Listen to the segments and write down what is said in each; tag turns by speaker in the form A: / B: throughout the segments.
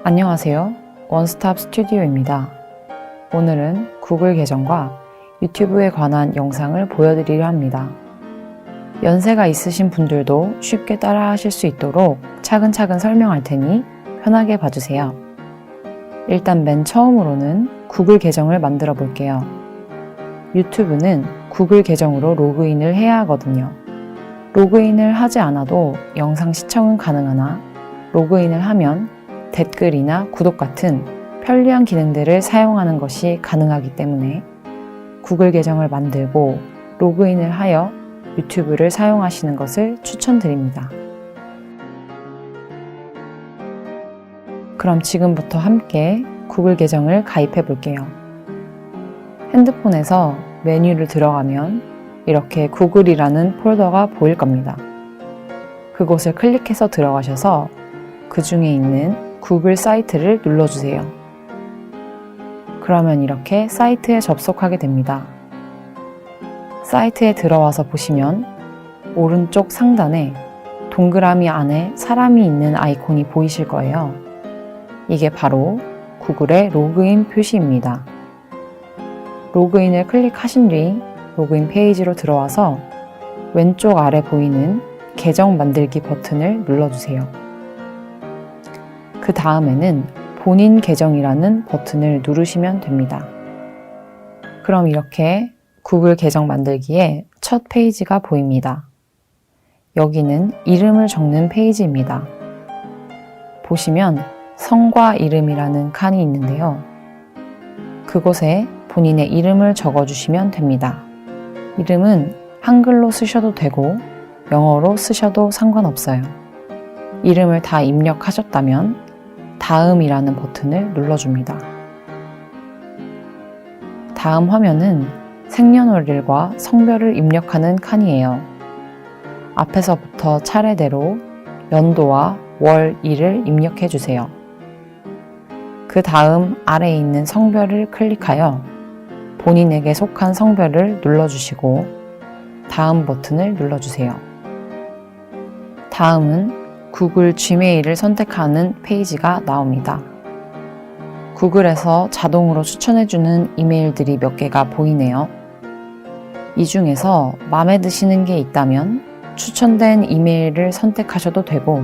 A: 안녕하세요. 원스톱 스튜디오입니다. 오늘은 구글 계정과 유튜브에 관한 영상을 보여드리려 합니다. 연세가 있으신 분들도 쉽게 따라 하실 수 있도록 차근차근 설명할 테니 편하게 봐주세요. 일단 맨 처음으로는 구글 계정을 만들어 볼게요. 유튜브는 구글 계정으로 로그인을 해야 하거든요. 로그인을 하지 않아도 영상 시청은 가능하나 로그인을 하면 댓글이나 구독 같은 편리한 기능들을 사용하는 것이 가능하기 때문에 구글 계정을 만들고 로그인을 하여 유튜브를 사용하시는 것을 추천드립니다. 그럼 지금부터 함께 구글 계정을 가입해 볼게요. 핸드폰에서 메뉴를 들어가면 이렇게 구글이라는 폴더가 보일 겁니다. 그곳을 클릭해서 들어가셔서 그 중에 있는 구글 사이트를 눌러주세요. 그러면 이렇게 사이트에 접속하게 됩니다. 사이트에 들어와서 보시면 오른쪽 상단에 동그라미 안에 사람이 있는 아이콘이 보이실 거예요. 이게 바로 구글의 로그인 표시입니다. 로그인을 클릭하신 뒤 로그인 페이지로 들어와서 왼쪽 아래 보이는 계정 만들기 버튼을 눌러주세요. 그 다음에는 본인 계정이라는 버튼을 누르시면 됩니다. 그럼 이렇게 구글 계정 만들기의 첫 페이지가 보입니다. 여기는 이름을 적는 페이지입니다. 보시면 성과 이름이라는 칸이 있는데요. 그곳에 본인의 이름을 적어주시면 됩니다. 이름은 한글로 쓰셔도 되고 영어로 쓰셔도 상관없어요. 이름을 다 입력하셨다면 다음이라는 버튼을 눌러줍니다. 다음 화면은 생년월일과 성별을 입력하는 칸이에요. 앞에서부터 차례대로 연도와 월, 일을 입력해 주세요. 그 다음 아래에 있는 성별을 클릭하여 본인에게 속한 성별을 눌러주시고 다음 버튼을 눌러주세요. 다음은 구글 지메일을 선택하는 페이지가 나옵니다. 구글에서 자동으로 추천해주는 이메일들이 몇 개가 보이네요. 이 중에서 마음에 드시는 게 있다면 추천된 이메일을 선택하셔도 되고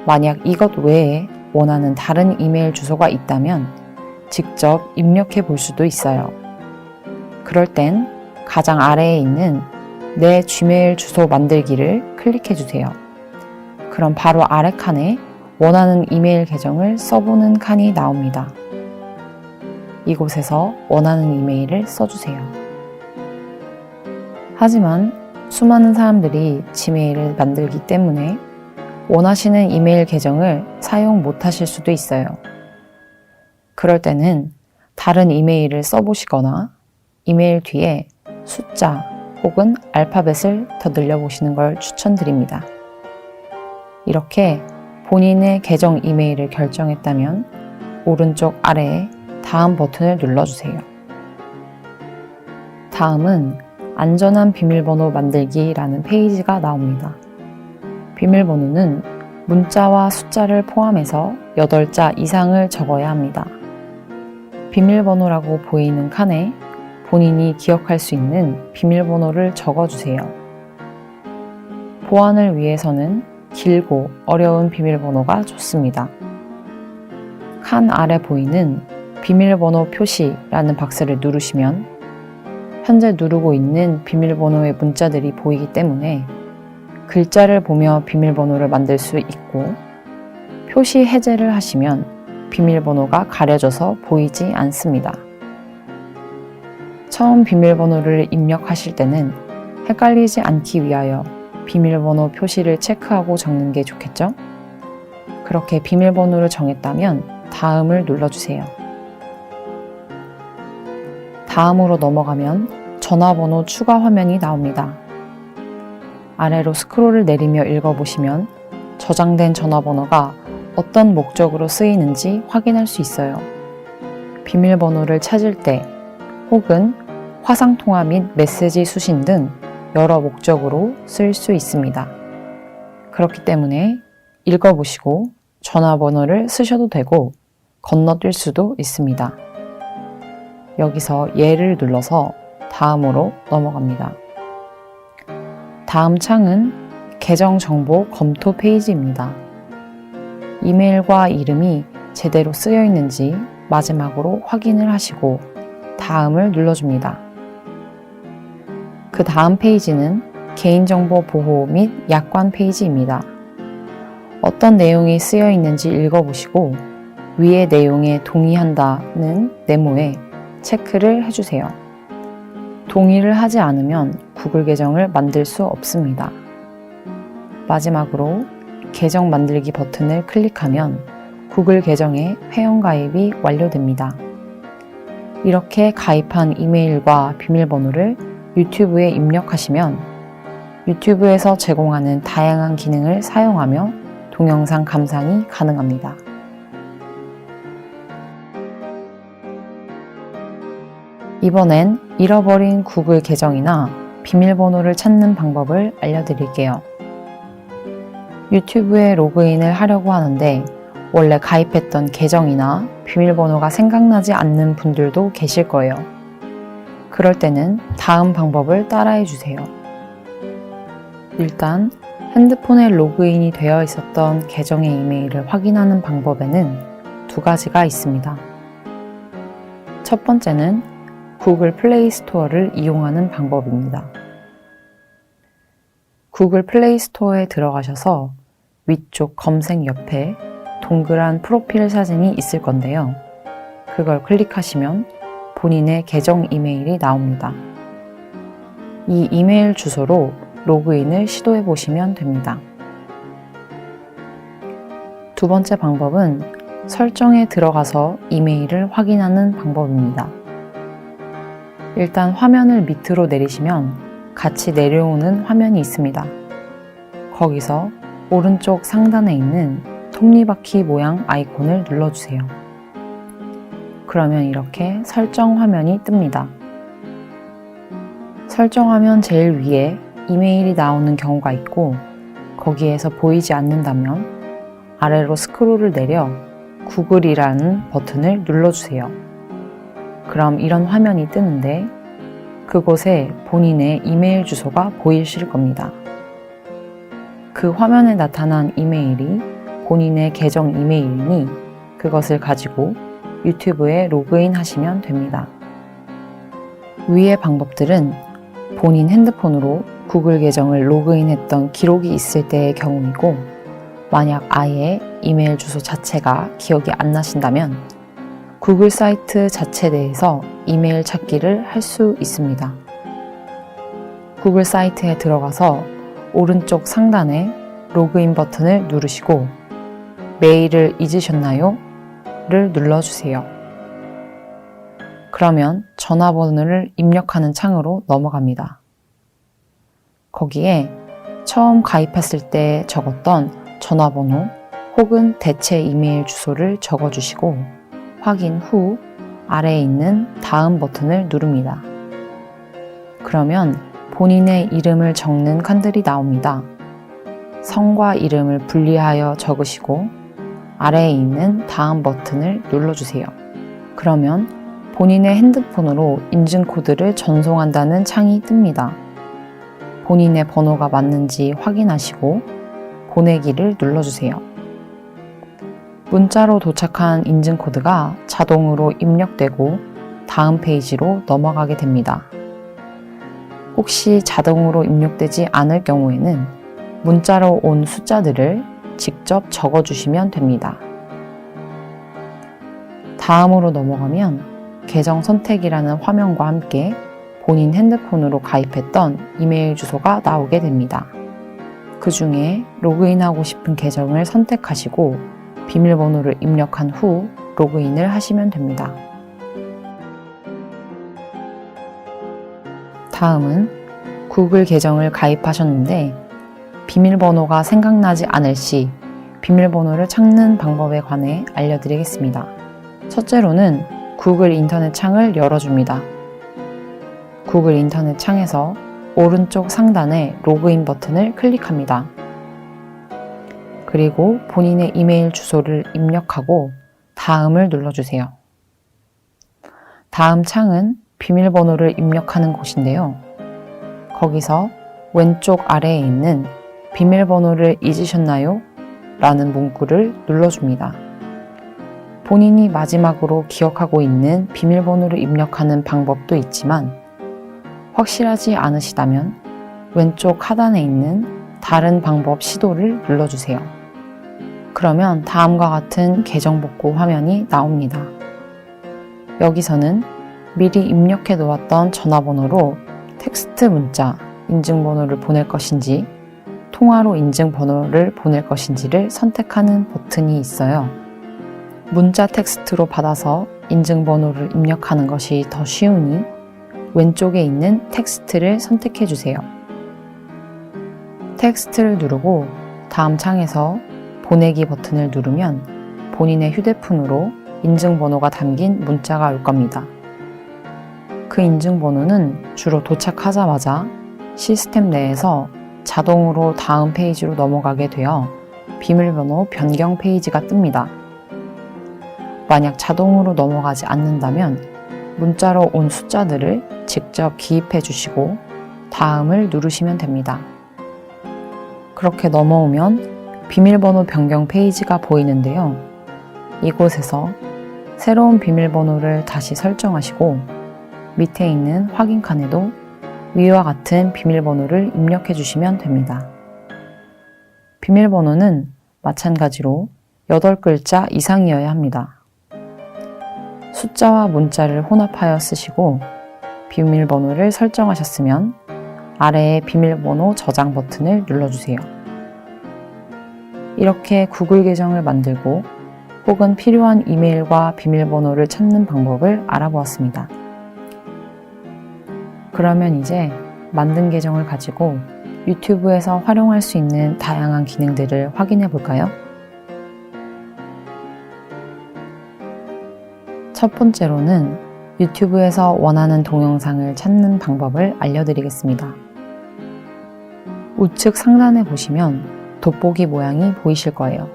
A: 만약 이것 외에 원하는 다른 이메일 주소가 있다면 직접 입력해 볼 수도 있어요. 그럴 땐 가장 아래에 있는 내 지메일 주소 만들기를 클릭해 주세요. 그럼 바로 아래 칸에 원하는 이메일 계정을 써보는 칸이 나옵니다. 이곳에서 원하는 이메일을 써주세요. 하지만 수많은 사람들이 지메일을 만들기 때문에 원하시는 이메일 계정을 사용 못하실 수도 있어요. 그럴 때는 다른 이메일을 써보시거나 이메일 뒤에 숫자 혹은 알파벳을 더 늘려보시는 걸 추천드립니다. 이렇게 본인의 계정 이메일을 결정했다면 오른쪽 아래에 다음 버튼을 눌러주세요. 다음은 안전한 비밀번호 만들기라는 페이지가 나옵니다. 비밀번호는 문자와 숫자를 포함해서 8자 이상을 적어야 합니다. 비밀번호라고 보이는 칸에 본인이 기억할 수 있는 비밀번호를 적어주세요. 보안을 위해서는 길고 어려운 비밀번호가 좋습니다. 칸 아래 보이는 비밀번호 표시라는 박스를 누르시면 현재 누르고 있는 비밀번호의 문자들이 보이기 때문에 글자를 보며 비밀번호를 만들 수 있고 표시 해제를 하시면 비밀번호가 가려져서 보이지 않습니다. 처음 비밀번호를 입력하실 때는 헷갈리지 않기 위하여 비밀번호 표시를 체크하고 적는 게 좋겠죠? 그렇게 비밀번호를 정했다면 다음을 눌러주세요. 다음으로 넘어가면 전화번호 추가 화면이 나옵니다. 아래로 스크롤을 내리며 읽어보시면 저장된 전화번호가 어떤 목적으로 쓰이는지 확인할 수 있어요. 비밀번호를 찾을 때 혹은 화상통화 및 메시지 수신 등 여러 목적으로 쓸 수 있습니다. 그렇기 때문에 읽어보시고 전화번호를 쓰셔도 되고 건너뛸 수도 있습니다. 여기서 예를 눌러서 다음으로 넘어갑니다. 다음 창은 계정 정보 검토 페이지입니다. 이메일과 이름이 제대로 쓰여 있는지 마지막으로 확인을 하시고 다음을 눌러줍니다. 그 다음 페이지는 개인정보 보호 및 약관 페이지입니다. 어떤 내용이 쓰여 있는지 읽어보시고 위의 내용에 동의한다는 네모에 체크를 해주세요. 동의를 하지 않으면 구글 계정을 만들 수 없습니다. 마지막으로 계정 만들기 버튼을 클릭하면 구글 계정에 회원가입이 완료됩니다. 이렇게 가입한 이메일과 비밀번호를 유튜브에 입력하시면 유튜브에서 제공하는 다양한 기능을 사용하며 동영상 감상이 가능합니다. 이번엔 잃어버린 구글 계정이나 비밀번호를 찾는 방법을 알려드릴게요. 유튜브에 로그인을 하려고 하는데 원래 가입했던 계정이나 비밀번호가 생각나지 않는 분들도 계실 거예요. 그럴 때는 다음 방법을 따라해 주세요. 일단 핸드폰에 로그인이 되어 있었던 계정의 이메일을 확인하는 방법에는 두 가지가 있습니다. 첫 번째는 구글 플레이 스토어를 이용하는 방법입니다. 구글 플레이 스토어에 들어가셔서 위쪽 검색 옆에 동그란 프로필 사진이 있을 건데요. 그걸 클릭하시면 본인의 계정 이메일이 나옵니다. 이 이메일 주소로 로그인을 시도해 보시면 됩니다. 두 번째 방법은 설정에 들어가서 이메일을 확인하는 방법입니다. 일단 화면을 밑으로 내리시면 같이 내려오는 화면이 있습니다. 거기서 오른쪽 상단에 있는 톱니바퀴 모양 아이콘을 눌러주세요. 그러면 이렇게 설정 화면이 뜹니다. 설정화면 제일 위에 이메일이 나오는 경우가 있고 거기에서 보이지 않는다면 아래로 스크롤을 내려 구글이라는 버튼을 눌러주세요. 그럼 이런 화면이 뜨는데 그곳에 본인의 이메일 주소가 보이실 겁니다. 그 화면에 나타난 이메일이 본인의 계정 이메일이니 그것을 가지고 유튜브에 로그인 하시면 됩니다. 위의 방법들은 본인 핸드폰으로 구글 계정을 로그인했던 기록이 있을 때의 경우이고 만약 아예 이메일 주소 자체가 기억이 안 나신다면 구글 사이트 자체 내에서 이메일 찾기를 할 수 있습니다. 구글 사이트에 들어가서 오른쪽 상단에 로그인 버튼을 누르시고 메일을 잊으셨나요? 를 눌러주세요. 그러면 전화번호를 입력하는 창으로 넘어갑니다. 거기에 처음 가입했을 때 적었던 전화번호 혹은 대체 이메일 주소를 적어주시고 확인 후 아래에 있는 다음 버튼을 누릅니다. 그러면 본인의 이름을 적는 칸들이 나옵니다. 성과 이름을 분리하여 적으시고 아래에 있는 다음 버튼을 눌러주세요. 그러면 본인의 핸드폰으로 인증코드를 전송한다는 창이 뜹니다. 본인의 번호가 맞는지 확인하시고 보내기를 눌러주세요. 문자로 도착한 인증코드가 자동으로 입력되고 다음 페이지로 넘어가게 됩니다. 혹시 자동으로 입력되지 않을 경우에는 문자로 온 숫자들을 직접 적어주시면 됩니다. 다음으로 넘어가면 계정 선택이라는 화면과 함께 본인 핸드폰으로 가입했던 이메일 주소가 나오게 됩니다. 그 중에 로그인하고 싶은 계정을 선택하시고 비밀번호를 입력한 후 로그인을 하시면 됩니다. 다음은 구글 계정을 가입하셨는데 비밀번호가 생각나지 않을 시 비밀번호를 찾는 방법에 관해 알려드리겠습니다. 첫째로는 구글 인터넷 창을 열어줍니다. 구글 인터넷 창에서 오른쪽 상단에 로그인 버튼을 클릭합니다. 그리고 본인의 이메일 주소를 입력하고 다음을 눌러주세요. 다음 창은 비밀번호를 입력하는 곳인데요. 거기서 왼쪽 아래에 있는 비밀번호를 잊으셨나요? 라는 문구를 눌러줍니다. 본인이 마지막으로 기억하고 있는 비밀번호를 입력하는 방법도 있지만 확실하지 않으시다면 왼쪽 하단에 있는 다른 방법 시도를 눌러주세요. 그러면 다음과 같은 계정 복구 화면이 나옵니다. 여기서는 미리 입력해 놓았던 전화번호로 텍스트 문자 인증번호를 보낼 것인지 통화로 인증번호를 보낼 것인지를 선택하는 버튼이 있어요. 문자 텍스트로 받아서 인증번호를 입력하는 것이 더 쉬우니 왼쪽에 있는 텍스트를 선택해 주세요. 텍스트를 누르고 다음 창에서 보내기 버튼을 누르면 본인의 휴대폰으로 인증번호가 담긴 문자가 올 겁니다. 그 인증번호는 주로 도착하자마자 시스템 내에서 자동으로 다음 페이지로 넘어가게 되어 비밀번호 변경 페이지가 뜹니다. 만약 자동으로 넘어가지 않는다면 문자로 온 숫자들을 직접 기입해 주시고 다음을 누르시면 됩니다. 그렇게 넘어오면 비밀번호 변경 페이지가 보이는데요. 이곳에서 새로운 비밀번호를 다시 설정하시고 밑에 있는 확인 칸에도 위와 같은 비밀번호를 입력해 주시면 됩니다. 비밀번호는 마찬가지로 8글자 이상이어야 합니다. 숫자와 문자를 혼합하여 쓰시고 비밀번호를 설정하셨으면 아래의 비밀번호 저장 버튼을 눌러주세요. 이렇게 구글 계정을 만들고 혹은 필요한 이메일과 비밀번호를 찾는 방법을 알아보았습니다. 그러면 이제 만든 계정을 가지고 유튜브에서 활용할 수 있는 다양한 기능들을 확인해 볼까요? 첫 번째로는 유튜브에서 원하는 동영상을 찾는 방법을 알려드리겠습니다. 우측 상단에 보시면 돋보기 모양이 보이실 거예요.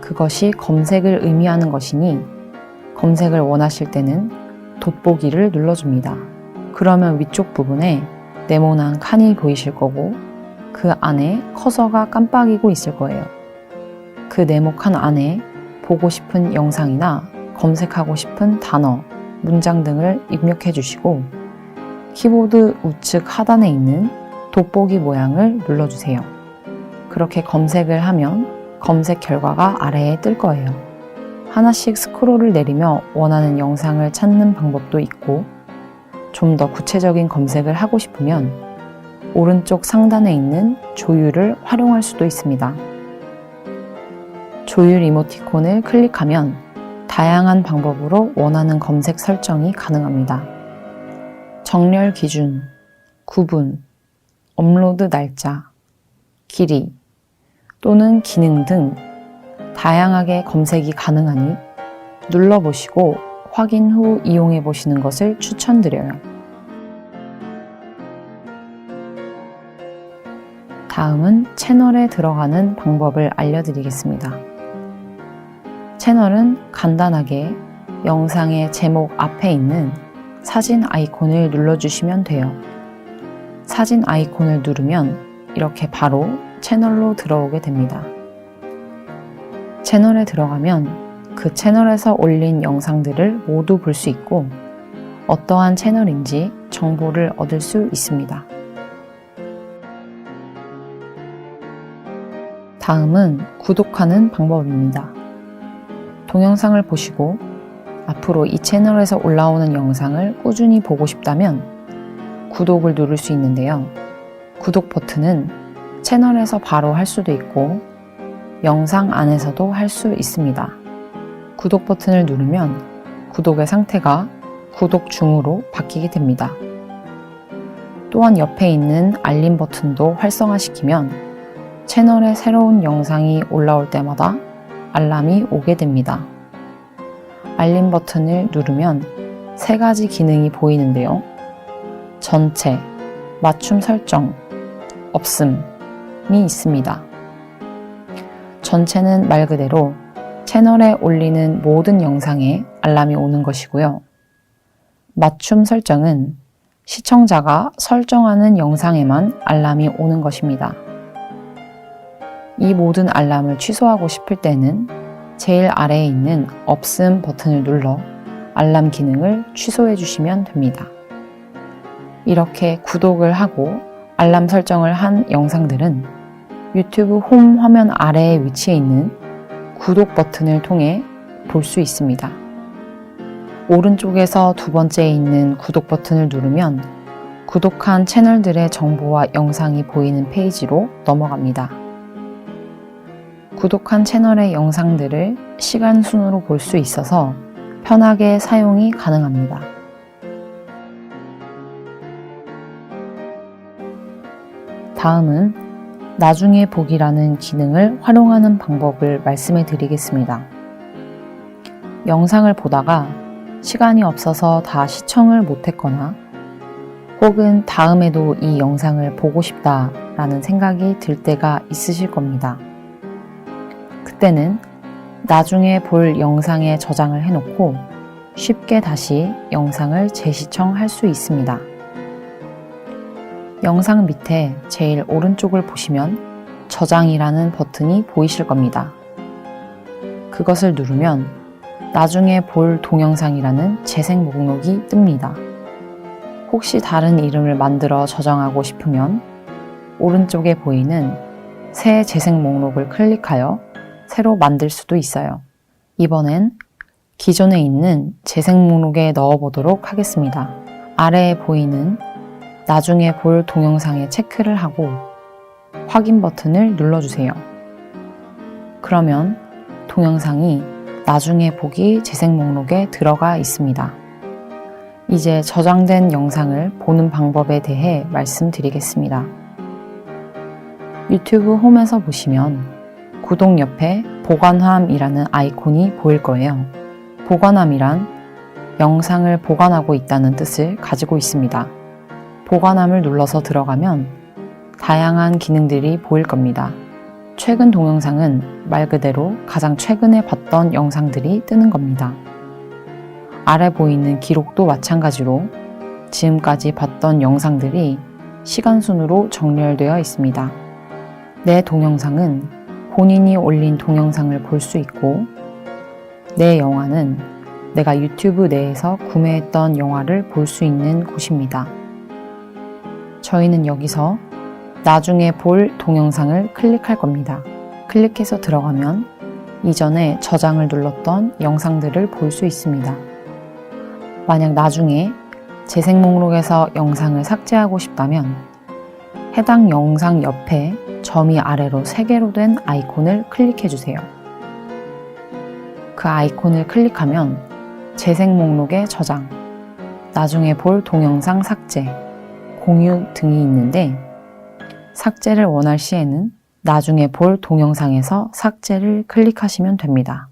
A: 그것이 검색을 의미하는 것이니 검색을 원하실 때는 돋보기를 눌러줍니다. 그러면 위쪽 부분에 네모난 칸이 보이실 거고 그 안에 커서가 깜빡이고 있을 거예요. 그 네모칸 안에 보고 싶은 영상이나 검색하고 싶은 단어, 문장 등을 입력해 주시고 키보드 우측 하단에 있는 돋보기 모양을 눌러주세요. 그렇게 검색을 하면 검색 결과가 아래에 뜰 거예요. 하나씩 스크롤을 내리며 원하는 영상을 찾는 방법도 있고 좀 더 구체적인 검색을 하고 싶으면 오른쪽 상단에 있는 조율을 활용할 수도 있습니다. 조율 이모티콘을 클릭하면 다양한 방법으로 원하는 검색 설정이 가능합니다. 정렬 기준, 구분, 업로드 날짜, 길이 또는 기능 등 다양하게 검색이 가능하니 눌러보시고 확인 후 이용해 보시는 것을 추천드려요. 다음은 채널에 들어가는 방법을 알려드리겠습니다. 채널은 간단하게 영상의 제목 앞에 있는 사진 아이콘을 눌러주시면 돼요. 사진 아이콘을 누르면 이렇게 바로 채널로 들어오게 됩니다. 채널에 들어가면 그 채널에서 올린 영상들을 모두 볼 수 있고 어떠한 채널인지 정보를 얻을 수 있습니다. 다음은 구독하는 방법입니다. 동영상을 보시고 앞으로 이 채널에서 올라오는 영상을 꾸준히 보고 싶다면 구독을 누를 수 있는데요. 구독 버튼은 채널에서 바로 할 수도 있고 영상 안에서도 할 수 있습니다. 구독 버튼을 누르면 구독의 상태가 구독 중으로 바뀌게 됩니다. 또한 옆에 있는 알림 버튼도 활성화시키면 채널에 새로운 영상이 올라올 때마다 알람이 오게 됩니다. 알림 버튼을 누르면 3가지 기능이 보이는데요. 전체, 맞춤 설정, 없음이 있습니다. 전체는 말 그대로 채널에 올리는 모든 영상에 알람이 오는 것이고요. 맞춤 설정은 시청자가 설정하는 영상에만 알람이 오는 것입니다. 이 모든 알람을 취소하고 싶을 때는 제일 아래에 있는 없음 버튼을 눌러 알람 기능을 취소해 주시면 됩니다. 이렇게 구독을 하고 알람 설정을 한 영상들은 유튜브 홈 화면 아래에 위치해 있는 구독 버튼을 통해 볼 수 있습니다. 오른쪽에서 두 번째에 있는 구독 버튼을 누르면 구독한 채널들의 정보와 영상이 보이는 페이지로 넘어갑니다. 구독한 채널의 영상들을 시간 순으로 볼 수 있어서 편하게 사용이 가능합니다. 다음은 나중에 보기라는 기능을 활용하는 방법을 말씀해 드리겠습니다. 영상을 보다가 시간이 없어서 다 시청을 못했거나 혹은 다음에도 이 영상을 보고 싶다라는 생각이 들 때가 있으실 겁니다. 그때는 나중에 볼 영상에 저장을 해놓고 쉽게 다시 영상을 재시청할 수 있습니다. 영상 밑에 제일 오른쪽을 보시면 저장이라는 버튼이 보이실 겁니다. 그것을 누르면 나중에 볼 동영상이라는 재생 목록이 뜹니다. 혹시 다른 이름을 만들어 저장하고 싶으면 오른쪽에 보이는 새 재생 목록을 클릭하여 새로 만들 수도 있어요. 이번엔 기존에 있는 재생 목록에 넣어보도록 하겠습니다. 아래에 보이는 나중에 볼 동영상에 체크를 하고 확인 버튼을 눌러주세요. 그러면 동영상이 나중에 보기 재생 목록에 들어가 있습니다. 이제 저장된 영상을 보는 방법에 대해 말씀드리겠습니다. 유튜브 홈에서 보시면 구독 옆에 보관함이라는 아이콘이 보일 거예요. 보관함이란 영상을 보관하고 있다는 뜻을 가지고 있습니다. 보관함을 눌러서 들어가면 다양한 기능들이 보일 겁니다. 최근 동영상은 말 그대로 가장 최근에 봤던 영상들이 뜨는 겁니다. 아래 보이는 기록도 마찬가지로 지금까지 봤던 영상들이 시간 순으로 정렬되어 있습니다. 내 동영상은 본인이 올린 동영상을 볼 수 있고 내 영화는 내가 유튜브 내에서 구매했던 영화를 볼 수 있는 곳입니다. 저희는 여기서 나중에 볼 동영상을 클릭할 겁니다. 클릭해서 들어가면 이전에 저장을 눌렀던 영상들을 볼 수 있습니다. 만약 나중에 재생 목록에서 영상을 삭제하고 싶다면 해당 영상 옆에 점이 아래로 3개로 된 아이콘을 클릭해 주세요. 그 아이콘을 클릭하면 재생 목록에 저장, 나중에 볼 동영상 삭제, 공유 등이 있는데 삭제를 원할 시에는 나중에 볼 동영상에서 삭제를 클릭하시면 됩니다.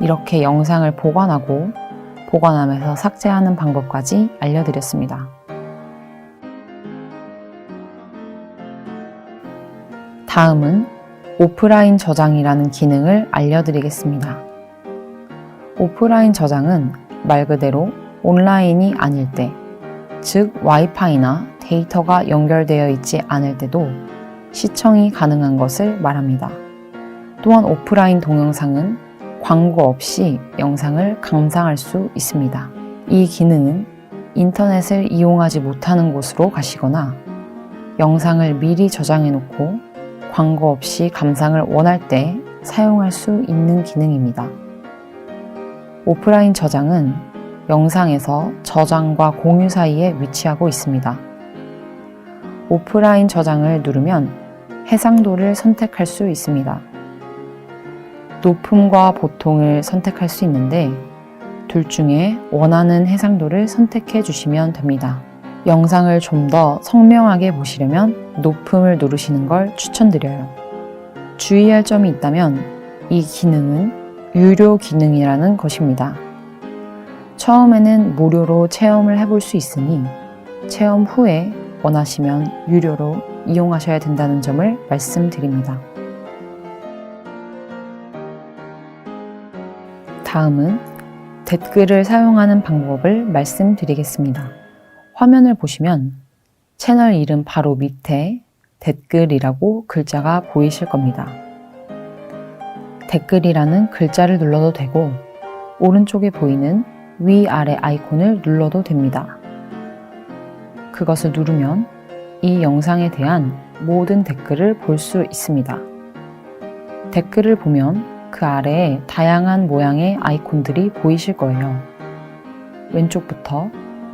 A: 이렇게 영상을 보관하고 보관함에서 삭제하는 방법까지 알려드렸습니다. 다음은 오프라인 저장이라는 기능을 알려드리겠습니다. 오프라인 저장은 말 그대로 온라인이 아닐 때, 즉 와이파이나 데이터가 연결되어 있지 않을 때도 시청이 가능한 것을 말합니다. 또한 오프라인 동영상은 광고 없이 영상을 감상할 수 있습니다. 이 기능은 인터넷을 이용하지 못하는 곳으로 가시거나 영상을 미리 저장해 놓고 광고 없이 감상을 원할 때 사용할 수 있는 기능입니다. 오프라인 저장은 영상에서 저장과 공유 사이에 위치하고 있습니다. 오프라인 저장을 누르면 해상도를 선택할 수 있습니다. 높음과 보통을 선택할 수 있는데 둘 중에 원하는 해상도를 선택해 주시면 됩니다. 영상을 좀 더 선명하게 보시려면 높음을 누르시는 걸 추천드려요. 주의할 점이 있다면 이 기능은 유료 기능이라는 것입니다. 처음에는 무료로 체험을 해볼 수 있으니 체험 후에 원하시면 유료로 이용하셔야 된다는 점을 말씀드립니다. 다음은 댓글을 사용하는 방법을 말씀드리겠습니다. 화면을 보시면 채널 이름 바로 밑에 댓글이라고 글자가 보이실 겁니다. 댓글이라는 글자를 눌러도 되고 오른쪽에 보이는 위아래 아이콘을 눌러도 됩니다. 그것을 누르면 이 영상에 대한 모든 댓글을 볼 수 있습니다. 댓글을 보면 그 아래에 다양한 모양의 아이콘들이 보이실 거예요. 왼쪽부터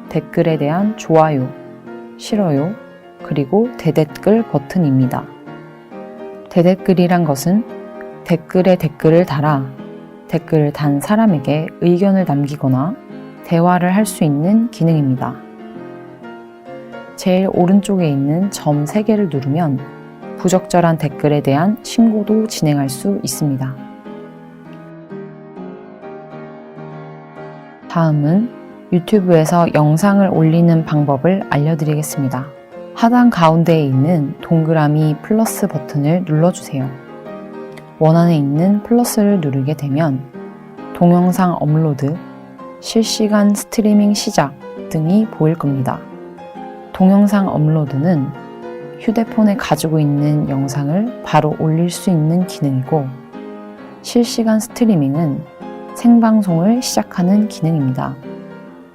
A: 댓글에 대한 좋아요, 싫어요, 그리고 대댓글 버튼입니다. 대댓글이란 것은 댓글에 댓글을 달아 댓글을 단 사람에게 의견을 남기거나 대화를 할 수 있는 기능입니다. 제일 오른쪽에 있는 점 3개를 누르면 부적절한 댓글에 대한 신고도 진행할 수 있습니다. 다음은 유튜브에서 영상을 올리는 방법을 알려드리겠습니다. 하단 가운데에 있는 동그라미 플러스 버튼을 눌러주세요. 원안에 있는 플러스를 누르게 되면 동영상 업로드, 실시간 스트리밍 시작 등이 보일 겁니다. 동영상 업로드는 휴대폰에 가지고 있는 영상을 바로 올릴 수 있는 기능이고, 실시간 스트리밍은 생방송을 시작하는 기능입니다.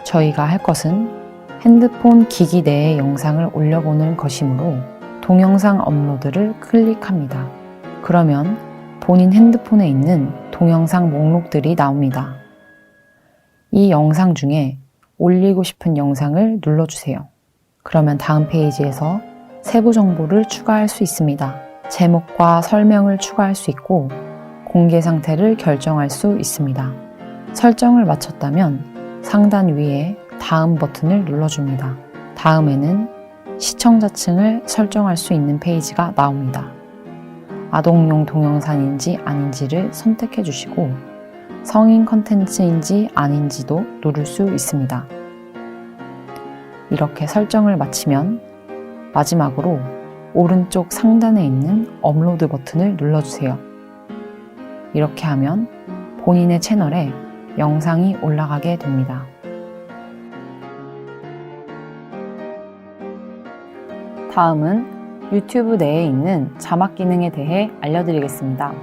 A: 저희가 할 것은 핸드폰 기기 내에 영상을 올려보는 것이므로 동영상 업로드를 클릭합니다. 그러면 본인 핸드폰에 있는 동영상 목록들이 나옵니다. 이 영상 중에 올리고 싶은 영상을 눌러주세요. 그러면 다음 페이지에서 세부 정보를 추가할 수 있습니다. 제목과 설명을 추가할 수 있고 공개 상태를 결정할 수 있습니다. 설정을 마쳤다면 상단 위에 다음 버튼을 눌러줍니다. 다음에는 시청자층을 설정할 수 있는 페이지가 나옵니다. 아동용 동영상인지 아닌지를 선택해 주시고 성인 컨텐츠인지 아닌지도 누를 수 있습니다. 이렇게 설정을 마치면 마지막으로 오른쪽 상단에 있는 업로드 버튼을 눌러주세요. 이렇게 하면 본인의 채널에 영상이 올라가게 됩니다. 다음은 유튜브 내에 있는 자막 기능에 대해 알려드리겠습니다.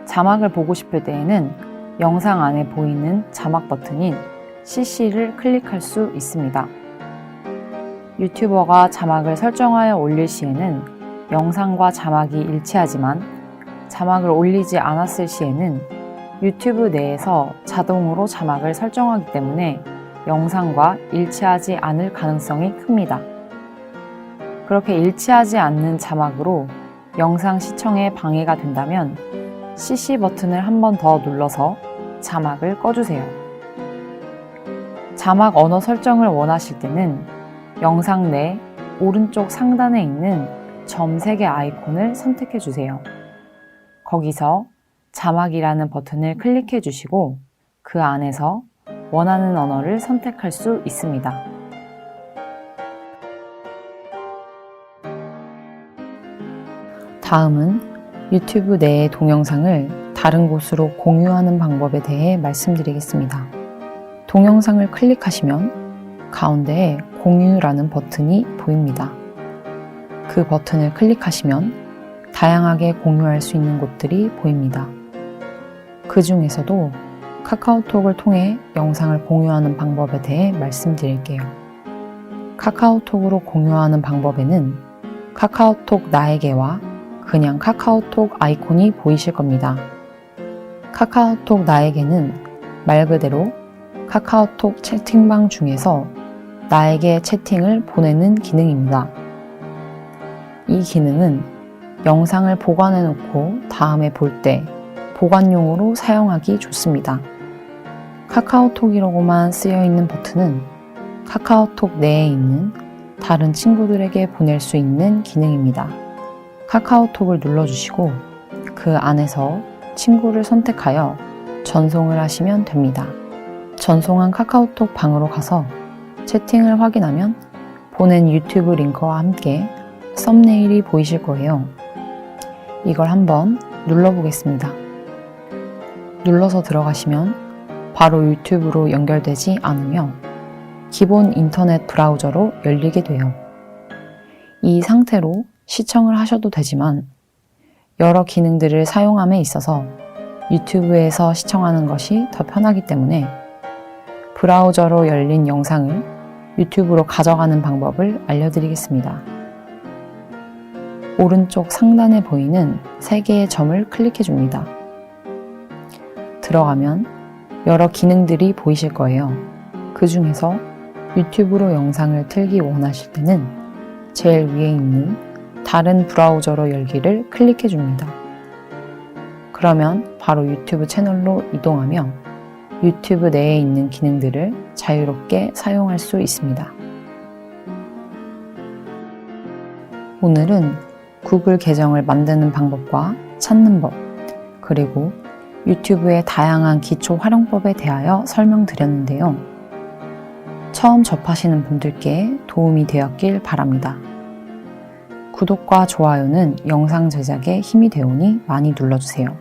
A: 자막을 보고 싶을 때에는 영상 안에 보이는 자막 버튼인 CC를 클릭할 수 있습니다. 유튜버가 자막을 설정하여 올릴 시에는 영상과 자막이 일치하지만 자막을 올리지 않았을 시에는 유튜브 내에서 자동으로 자막을 설정하기 때문에 영상과 일치하지 않을 가능성이 큽니다. 그렇게 일치하지 않는 자막으로 영상 시청에 방해가 된다면 CC 버튼을 한 번 더 눌러서 자막을 꺼주세요. 자막 언어 설정을 원하실 때는 영상 내 오른쪽 상단에 있는 점 3개 아이콘을 선택해 주세요. 거기서 자막이라는 버튼을 클릭해 주시고 그 안에서 원하는 언어를 선택할 수 있습니다. 다음은 유튜브 내의 동영상을 다른 곳으로 공유하는 방법에 대해 말씀드리겠습니다. 동영상을 클릭하시면 가운데에 공유라는 버튼이 보입니다. 그 버튼을 클릭하시면 다양하게 공유할 수 있는 곳들이 보입니다. 그 중에서도 카카오톡을 통해 영상을 공유하는 방법에 대해 말씀드릴게요. 카카오톡으로 공유하는 방법에는 카카오톡 나에게와 그냥 카카오톡 아이콘이 보이실 겁니다. 카카오톡 나에게는 말 그대로 카카오톡 채팅방 중에서 나에게 채팅을 보내는 기능입니다. 이 기능은 영상을 보관해 놓고 다음에 볼 때 보관용으로 사용하기 좋습니다. 카카오톡이라고만 쓰여 있는 버튼은 카카오톡 내에 있는 다른 친구들에게 보낼 수 있는 기능입니다. 카카오톡을 눌러주시고 그 안에서 친구를 선택하여 전송을 하시면 됩니다. 전송한 카카오톡 방으로 가서 채팅을 확인하면 보낸 유튜브 링크와 함께 썸네일이 보이실 거예요. 이걸 한번 눌러보겠습니다. 눌러서 들어가시면 바로 유튜브로 연결되지 않으며 기본 인터넷 브라우저로 열리게 돼요. 이 상태로 시청을 하셔도 되지만 여러 기능들을 사용함에 있어서 유튜브에서 시청하는 것이 더 편하기 때문에 브라우저로 열린 영상을 유튜브로 가져가는 방법을 알려드리겠습니다. 오른쪽 상단에 보이는 3개의 점을 클릭해 줍니다. 들어가면 여러 기능들이 보이실 거예요. 그 중에서 유튜브로 영상을 틀기 원하실 때는 제일 위에 있는 다른 브라우저로 열기를 클릭해 줍니다. 그러면 바로 유튜브 채널로 이동하며 유튜브 내에 있는 기능들을 자유롭게 사용할 수 있습니다. 오늘은 구글 계정을 만드는 방법과 찾는 법, 그리고 유튜브의 다양한 기초 활용법에 대하여 설명드렸는데요. 처음 접하시는 분들께 도움이 되었길 바랍니다. 구독과 좋아요는 영상 제작에 힘이 되오니 많이 눌러주세요.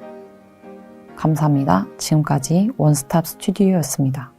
A: 감사합니다. 지금까지 원스톱 스튜디오였습니다.